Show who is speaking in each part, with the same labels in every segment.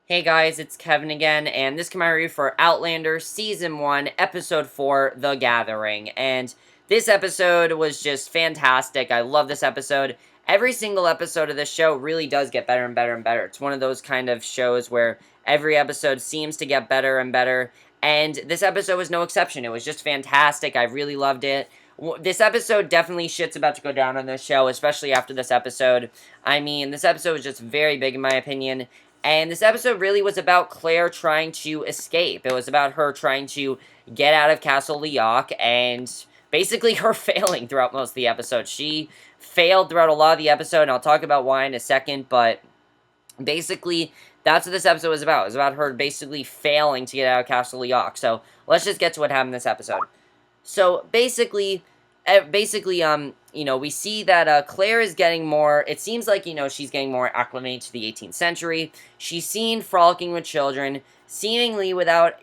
Speaker 1: Hey guys, it's Kevin again, and this is my review for Outlander Season 1, Episode 4, The Gathering. And this episode was just fantastic. I love this episode. Every single episode of this show really does get better and better and better. It's one of those kind of shows where every episode seems to get better and better. And this episode was no exception. It was just fantastic. I really loved it. This episode definitely shit's about to go down on this show, especially after this episode. I mean, this episode was just very big in my opinion. And this episode really was about Claire trying to escape. It was about her trying to get out of Castle Leoch and basically her failing throughout most of the episode. She failed throughout a lot of the episode, and I'll talk about why in a second, but basically, that's what this episode was about. It was about her basically failing to get out of Castle Leoch. So, let's just get to what happened in this episode. So basically, we see that Claire is getting more, it seems like, she's getting more acclimated to the 18th century. She's seen frolicking with children, seemingly without,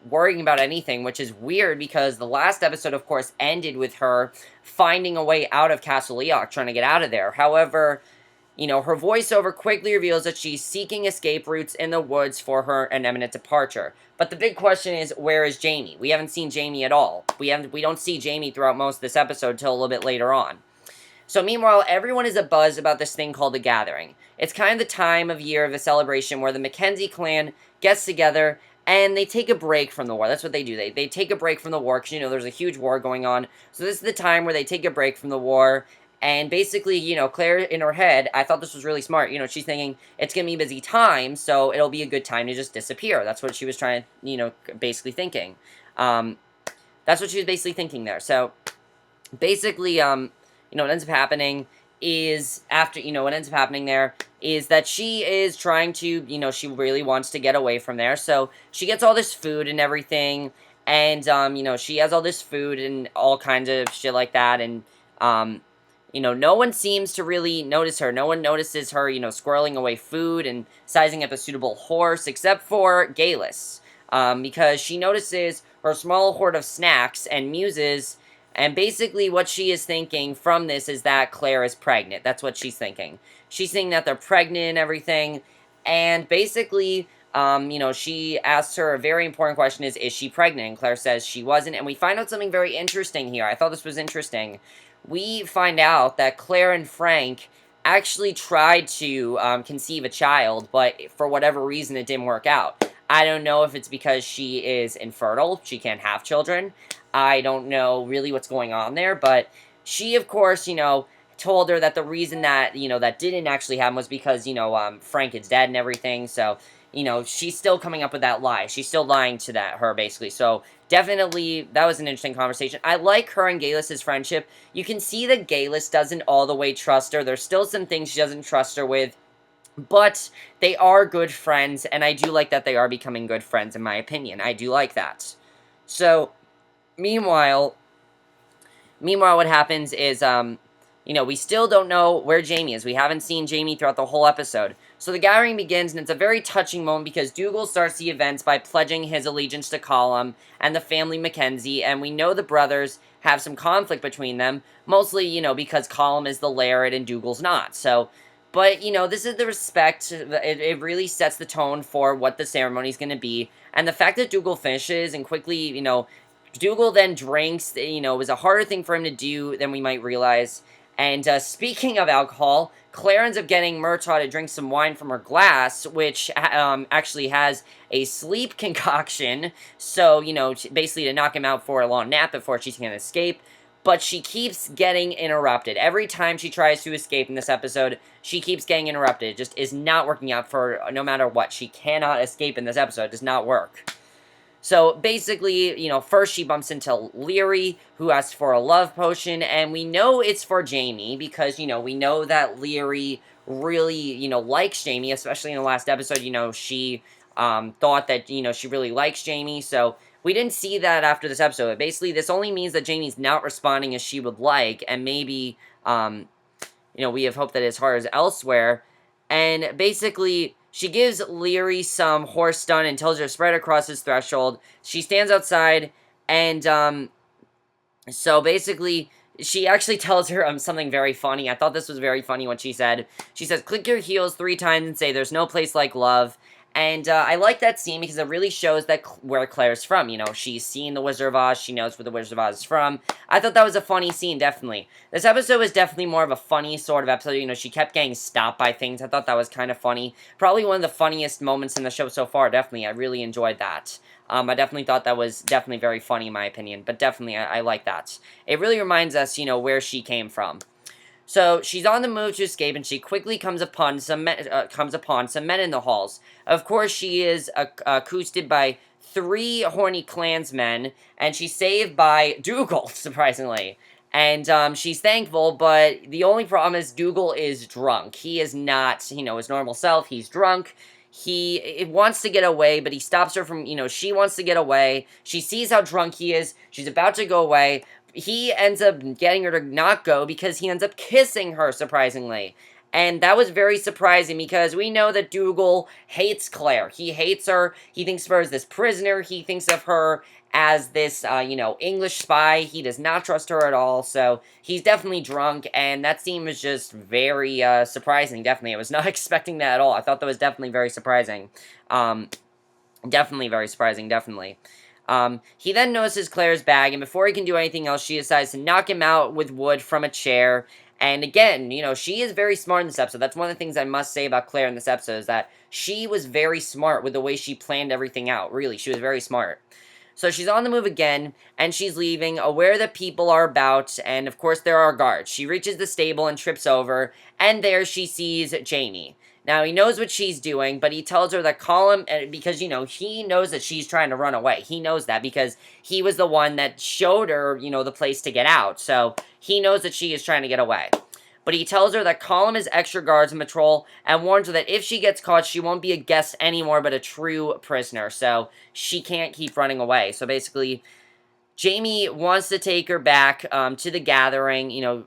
Speaker 1: worrying about anything, which is weird because the last episode, of course, ended with her finding a way out of Castle Leoch, trying to get out of there. However, her voiceover quickly reveals that she's seeking escape routes in the woods for her an imminent departure. But the big question is, where is Jaime? We haven't seen Jaime at all. We don't see Jaime throughout most of this episode until a little bit later on. So meanwhile, everyone is abuzz about this thing called the Gathering. It's kind of the time of year of the celebration where the Mackenzie clan gets together and they take a break from the war. That's what they do. They take a break from the war because, there's a huge war going on. So this is the time where they take a break from the war. And basically, Claire, in her head, I thought this was really smart. She's thinking, it's going to be a busy time, so it'll be a good time to just disappear. That's what she was trying to, basically thinking. That's what she was basically thinking there. So, basically, what ends up happening is, what ends up happening there is that she is trying to, she really wants to get away from there. So, she gets all this food and everything, and, she has all this food and all kinds of shit like that, and, no one seems to really notice her. No one notices her, squirreling away food and sizing up a suitable horse, except for Galus. Because she notices her small hoard of snacks and muses, and basically what she is thinking from this is that Claire is pregnant. That's what she's thinking. She's thinking that they're pregnant and everything, and basically, she asks her a very important question is she pregnant? And Claire says she wasn't, and we find out something very interesting here. I thought this was interesting. We find out that Claire and Frank actually tried to conceive a child, but for whatever reason it didn't work out. I don't know if it's because she is infertile, she can't have children. I don't know really what's going on there, but she, of course, told her that the reason that, that didn't actually happen was because, Frank is dead and everything, so, she's still coming up with that lie. She's still lying to her, basically, so definitely, that was an interesting conversation. I like her and Galus' friendship. You can see that Galus doesn't all the way trust her. There's still some things she doesn't trust her with. But they are good friends, and I do like that they are becoming good friends, in my opinion. I do like that. So, meanwhile, what happens is, we still don't know where Jaime is. We haven't seen Jaime throughout the whole episode. So the gathering begins, and it's a very touching moment because Dougal starts the events by pledging his allegiance to Colum and the family Mackenzie, and we know the brothers have some conflict between them, mostly, because Colum is the laird and Dougal's not. So, but, this is the respect. It really sets the tone for what the ceremony is going to be, and the fact that Dougal finishes and quickly, Dougal then drinks, was a harder thing for him to do than we might realize. And speaking of alcohol, Claire ends up getting Murtaugh to drink some wine from her glass, which actually has a sleep concoction, so, basically to knock him out for a long nap before she can escape. But she keeps getting interrupted. Every time she tries to escape in this episode, she keeps getting interrupted. It just is not working out for her no matter what. She cannot escape in this episode. It does not work. So, basically, first she bumps into Leary, who asks for a love potion, and we know it's for Jaime, because, we know that Leary really, likes Jaime, especially in the last episode, she, thought that, she really likes Jaime, so we didn't see that after this episode. But basically, this only means that Jaime's not responding as she would like, and maybe, we have hope that his heart is elsewhere, and basically, she gives Leary some horse stun and tells her to spread across his threshold. She stands outside, and, so basically, she actually tells her something very funny. I thought this was very funny what she said. She says, click your heels 3 times and say, there's no place like love. And I like that scene because it really shows that where Claire's from. You know, she's seen the Wizard of Oz. She knows where the Wizard of Oz is from. I thought that was a funny scene, definitely. This episode was definitely more of a funny sort of episode. You know, she kept getting stopped by things. I thought that was kind of funny. Probably one of the funniest moments in the show so far, definitely. I really enjoyed that. I definitely thought that was definitely very funny in my opinion. But definitely, I like that. It really reminds us, you know, where she came from. So she's on the move to escape, and she quickly comes upon some men in the halls. Of course, she is accosted by 3 horny clansmen, and she's saved by Dougal, surprisingly. And she's thankful, but the only problem is Dougal is drunk. He is not, you know, his normal self. He's drunk. He wants to get away, but he stops her from, you know, she wants to get away. She sees how drunk he is. She's about to go away. He ends up getting her to not go because he ends up kissing her, surprisingly. And that was very surprising because we know that Dougal hates Claire. He hates her. He thinks of her as this prisoner. He thinks of her as this, you know, English spy. He does not trust her at all. So he's definitely drunk. And that scene was just very surprising, definitely. I was not expecting that at all. I thought that was definitely very surprising. Definitely very surprising, definitely. He then notices Claire's bag, and before he can do anything else, she decides to knock him out with wood from a chair. And again, you know, she is very smart in this episode. That's one of the things I must say about Claire in this episode, is that she was very smart with the way she planned everything out. Really, she was very smart. So she's on the move again, and she's leaving, aware that people are about, and of course there are guards. She reaches the stable and trips over, and there she sees Jaime. Now, he knows what she's doing, but he tells her that call him, because, you know, he knows that she's trying to run away. He knows that because he was the one that showed her, you know, the place to get out. So, he knows that she is trying to get away. But he tells her that call him his extra guards and patrol, and warns her that if she gets caught, she won't be a guest anymore, but a true prisoner. So, she can't keep running away. So, basically, Jaime wants to take her back to the gathering, you know,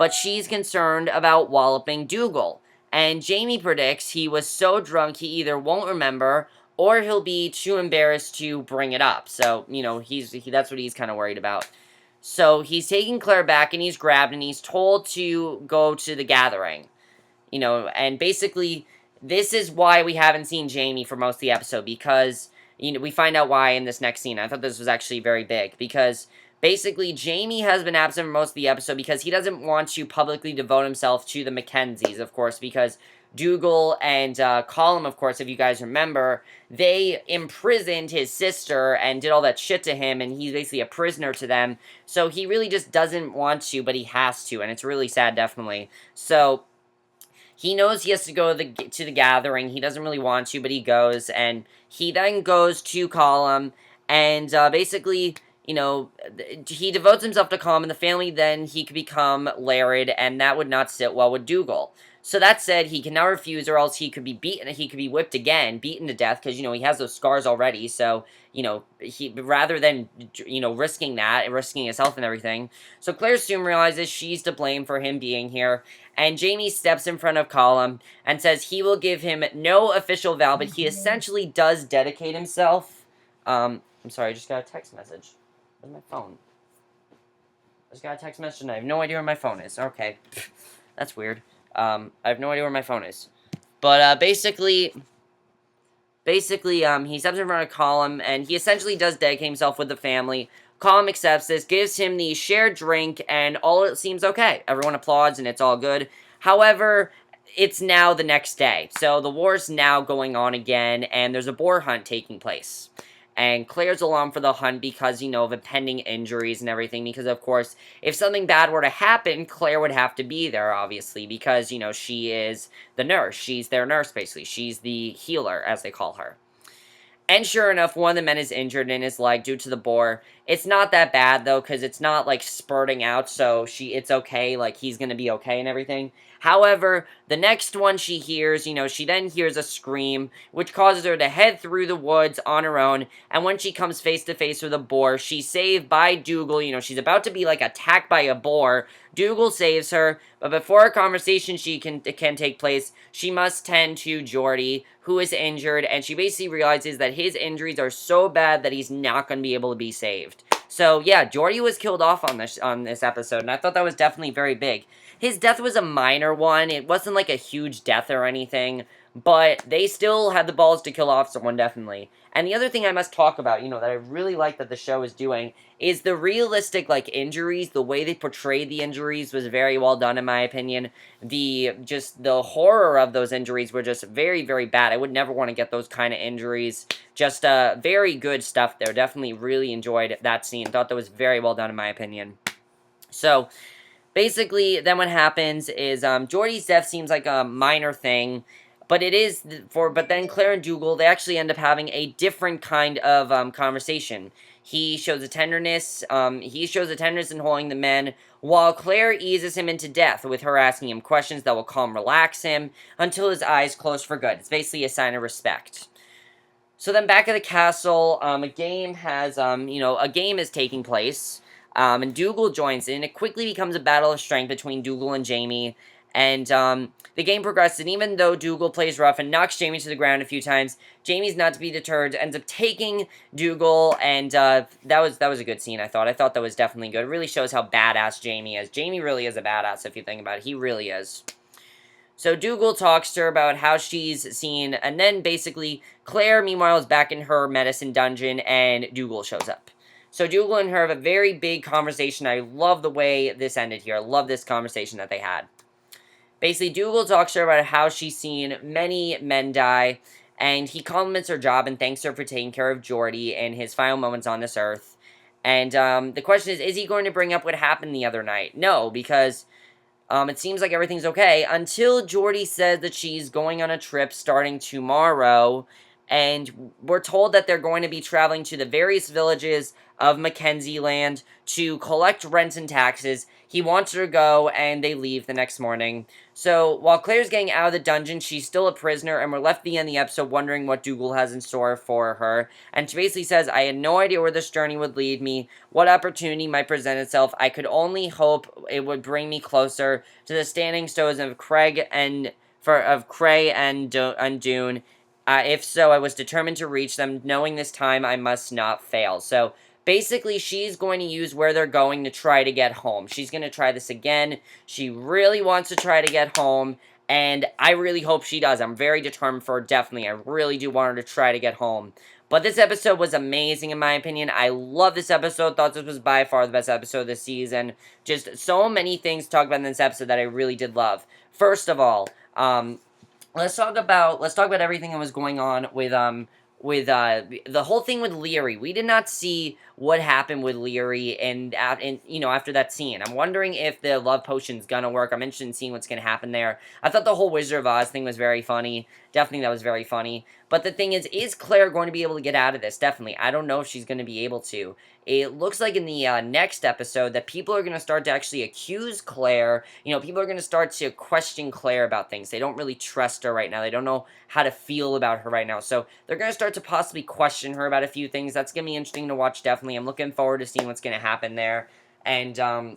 Speaker 1: but she's concerned about walloping Dougal. And Jaime predicts he was so drunk he either won't remember or he'll be too embarrassed to bring it up. So, you know, that's what he's kind of worried about. So, he's taking Claire back and he's grabbed and he's told to go to the gathering. You know, and basically, this is why we haven't seen Jaime for most of the episode, because, you know, we find out why in this next scene. I thought this was actually very big, because basically, Jaime has been absent for most of the episode because he doesn't want to publicly devote himself to the Mackenzies, of course, because Dougal and Colm, of course, if you guys remember, they imprisoned his sister and did all that shit to him, and he's basically a prisoner to them, so he really just doesn't want to, but he has to, and it's really sad, definitely. So he knows he has to go to the gathering. He doesn't really want to, but he goes, and he then goes to Colm, and basically, you know, he devotes himself to Colm and the family, then he could become Laird, and that would not sit well with Dougal. So that said, he can now refuse, or else he could be beaten, he could be whipped again, beaten to death, because, you know, he has those scars already, so, you know, he, rather than, you know, risking that, and risking his health and everything. So Claire soon realizes she's to blame for him being here, and Jaime steps in front of Colm, and says he will give him no official vow, but he essentially does dedicate himself. I'm sorry, I just got a text message. Where's my phone? I just got a text message and I have no idea where my phone is. Okay. That's weird. I have no idea where my phone is. But, basically, he steps in front of Colm, and he essentially does dedicate himself with the family. Colm accepts this, gives him the shared drink, and all it seems okay. Everyone applauds, and it's all good. However, it's now the next day. So, the war's now going on again, and there's a boar hunt taking place. And Claire's along for the hunt because, you know, of impending injuries and everything. Because, of course, if something bad were to happen, Claire would have to be there, obviously. Because, you know, she is the nurse. She's their nurse, basically. She's the healer, as they call her. And sure enough, one of the men is injured in his leg due to the boar. It's not that bad, though, because it's not, like, spurting out, so it's okay. Like, he's gonna be okay and everything. However, the next one she hears, you know, she then hears a scream, which causes her to head through the woods on her own, and when she comes face to face with a boar, she's saved by Dougal. You know, she's about to be, like, attacked by a boar. Dougal saves her, but before a conversation can take place, she must tend to Geordie, who is injured, and she basically realizes that his injuries are so bad that he's not going to be able to be saved. So, yeah, Geordie was killed off on this episode, and I thought that was definitely very big. His death was a minor one. It wasn't like a huge death or anything, but they still had the balls to kill off someone, definitely. And the other thing I must talk about, that I really like that the show is doing, is the realistic, injuries. The way they portrayed the injuries was very well done, in my opinion. The horror of those injuries were just very, very bad. I would never want to get those kind of injuries. Just, very good stuff there. Definitely really enjoyed that scene. Thought that was very well done, in my opinion. So, basically, then what happens is, Geordie's death seems like a minor thing, but it is but then Claire and Dougal, they actually end up having a different kind of, conversation. He shows a tenderness in holding the men, while Claire eases him into death with her asking him questions that will calm, relax him, until his eyes close for good. It's basically a sign of respect. So then back at the castle, a game is taking place, and Dougal joins in. It quickly becomes a battle of strength between Dougal and Jamie, and the game progresses. And even though Dougal plays rough and knocks Jamie to the ground a few times, Jamie's not to be deterred, ends up taking Dougal, and that was a good scene. I thought that was definitely good. It really shows how badass Jamie is. Jamie really is a badass if you think about it. He really is. So Dougal talks to her about how she's seen, and then basically Claire, meanwhile, is back in her medicine dungeon, and Dougal shows up. So Dougal and her have a very big conversation. I love the way this ended here. I love this conversation that they had. Basically, Dougal talks to her about how she's seen many men die, and he compliments her job and thanks her for taking care of Geordie in his final moments on this earth. And the question is he going to bring up what happened the other night? No, because it seems like everything's okay until Geordie says that she's going on a trip starting tomorrow, and we're told that they're going to be traveling to the various villages of Mackenzie Land to collect rents and taxes. He wants her to go, and they leave the next morning. So, while Claire's getting out of the dungeon, she's still a prisoner, and we're left at the end of the episode wondering what Dougal has in store for her. And she basically says, I had no idea where this journey would lead me, what opportunity might present itself. I could only hope it would bring me closer to the standing stones of Cray and Dune. If so, I was determined to reach them, knowing this time I must not fail. So, basically, she's going to use where they're going to try to get home. She's going to try this again. She really wants to try to get home, and I really hope she does. I'm very determined for her, definitely. I really do want her to try to get home. But this episode was amazing, in my opinion. I love this episode. Thought this was by far the best episode this season. Just so many things to talk about in this episode that I really did love. First of all, let's talk about everything that was going on with the whole thing with Leary. We did not see what happened with Leary and after that scene. I'm wondering if the love potion's gonna work. I'm interested in seeing what's gonna happen there. I thought the whole Wizard of Oz thing was very funny. Definitely that was very funny. But the thing is Claire going to be able to get out of this? Definitely. I don't know if she's going to be able to. It looks like in the next episode that people are going to start to actually accuse Claire. People are going to start to question Claire about things. They don't really trust her right now. They don't know how to feel about her right now. So they're going to start to possibly question her about a few things. That's going to be interesting to watch, definitely. I'm looking forward to seeing what's going to happen there. And, so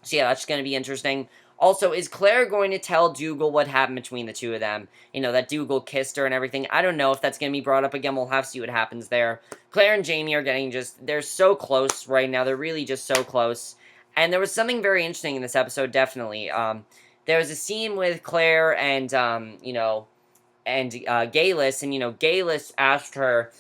Speaker 1: yeah, that's going to be interesting. Also, is Claire going to tell Dougal what happened between the two of them? That Dougal kissed her and everything. I don't know if that's going to be brought up again. We'll have to see what happens there. Claire and Jamie are they're so close right now. They're really just so close. And there was something very interesting in this episode, definitely. There was a scene with Claire and, Galis, and, Galis asked her,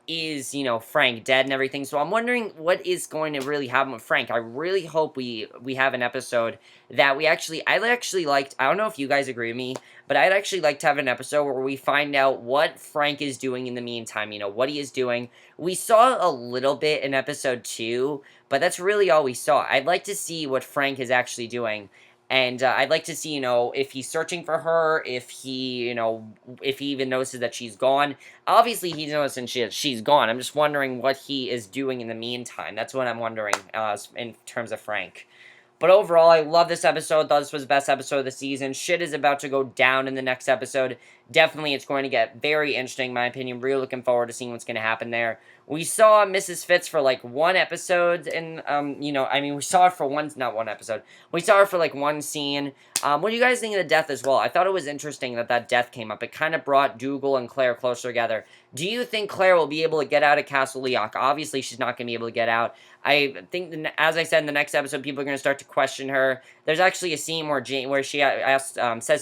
Speaker 1: is, Frank dead and everything? So I'm wondering what is going to really happen with Frank. I really hope we have an episode that I'd actually liked, I don't know if you guys agree with me, but I'd actually like to have an episode where we find out what Frank is doing in the meantime, what he is doing. We saw a little bit in episode 2, but that's really all we saw. I'd like to see what Frank is actually doing. And I'd like to see, if he's searching for her, if he even notices that she's gone. Obviously, he's noticing she's gone. I'm just wondering what he is doing in the meantime. That's what I'm wondering in terms of Frank. But overall, I love this episode. Thought this was the best episode of the season. Shit is about to go down in the next episode. Definitely, it's going to get very interesting, in my opinion. Really looking forward to seeing what's going to happen there. We saw Mrs. Fitz for, one episode, and, we saw her for not one episode. We saw her for, one scene. What do you guys think of the death as well? I thought it was interesting that death came up. It kind of brought Dougal and Claire closer together. Do you think Claire will be able to get out of Castle Leoch? Obviously, she's not going to be able to get out. I think, as I said, in the next episode, people are going to start to question her. There's actually a scene where she says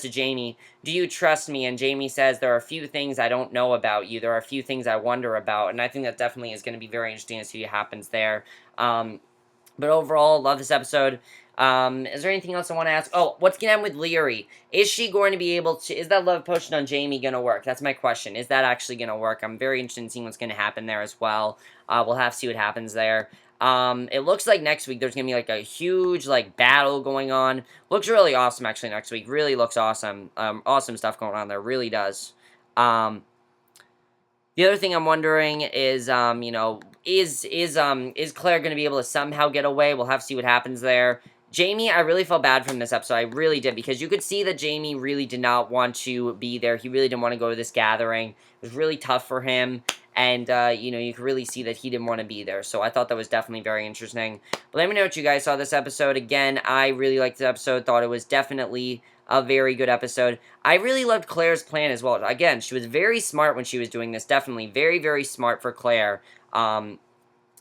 Speaker 1: to Jaime, do you trust me? And Jamie says, there are a few things I don't know about you. There are a few things I wonder about. And I think that definitely is going to be very interesting to see what happens there. But overall, love this episode. Is there anything else I want to ask? Oh, what's going to happen with Leary? Is she going to be able to... Is that love potion on Jamie going to work? That's my question. Is that actually going to work? I'm very interested in seeing what's going to happen there as well. We'll have to see what happens there. It looks like next week there's going to be, like, a huge, like, battle going on. Looks really awesome, actually, next week. Really looks awesome. Awesome stuff going on there. Really does. The other thing I'm wondering is, you know, is Claire going to be able to somehow get away? We'll have to see what happens there. Jamie, I really felt bad from this episode. I really did, because you could see that Jamie really did not want to be there. He really didn't want to go to this gathering. It was really tough for him, and, you know, you could really see that he didn't want to be there. So I thought that was definitely very interesting. But let me know what you guys saw this episode. Again, I really liked the episode. Thought it was definitely a very good episode. I really loved Claire's plan as well. Again, she was very smart when she was doing this. Definitely very, very smart for Claire.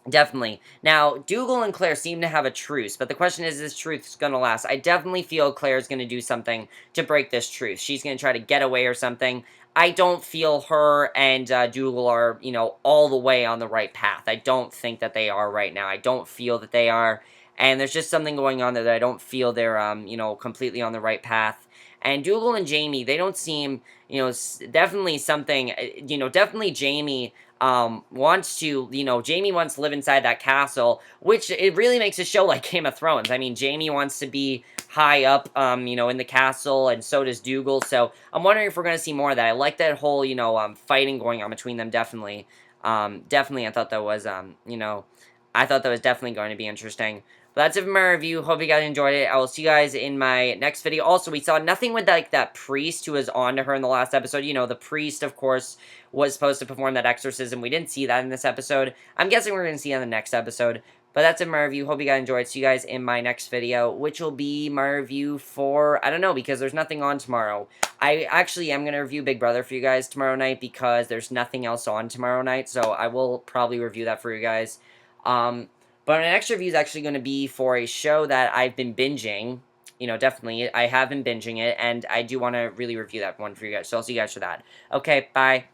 Speaker 1: Definitely. Now, Dougal and Claire seem to have a truce, but the question is this truce going to last? I definitely feel Claire's going to do something to break this truce. She's going to try to get away or something. I don't feel her and Dougal are, you know, all the way on the right path. I don't think that they are right now. I don't feel that they are. And there's just something going on there that I don't feel they're, you know, completely on the right path. And Dougal and Jamie, they don't seem, you know, definitely something, you know, definitely Jamie wants to, you know, Jamie wants to live inside that castle, which it really makes a show like Game of Thrones. I mean, Jamie wants to be high up, you know, in the castle, and so does Dougal. So I'm wondering if we're going to see more of that. I like that whole, you know, fighting going on between them, definitely. Definitely, I thought that was, you know, I thought that was definitely going to be interesting. But that's it for my review. Hope you guys enjoyed it. I will see you guys in my next video. Also, we saw nothing with, like, that priest who was on to her in the last episode. You know, the priest, of course, was supposed to perform that exorcism. We didn't see that in this episode. I'm guessing we're going to see it in the next episode. But that's it for my review. Hope you guys enjoyed. See you guys in my next video, which will be my review for, I don't know, because there's nothing on tomorrow. I actually am going to review Big Brother for you guys tomorrow night because there's nothing else on tomorrow night. So I will probably review that for you guys. But my next review is actually going to be for a show that I've been binging. You know, definitely. I have been binging it, and I do want to really review that one for you guys. So I'll see you guys for that. Okay, bye.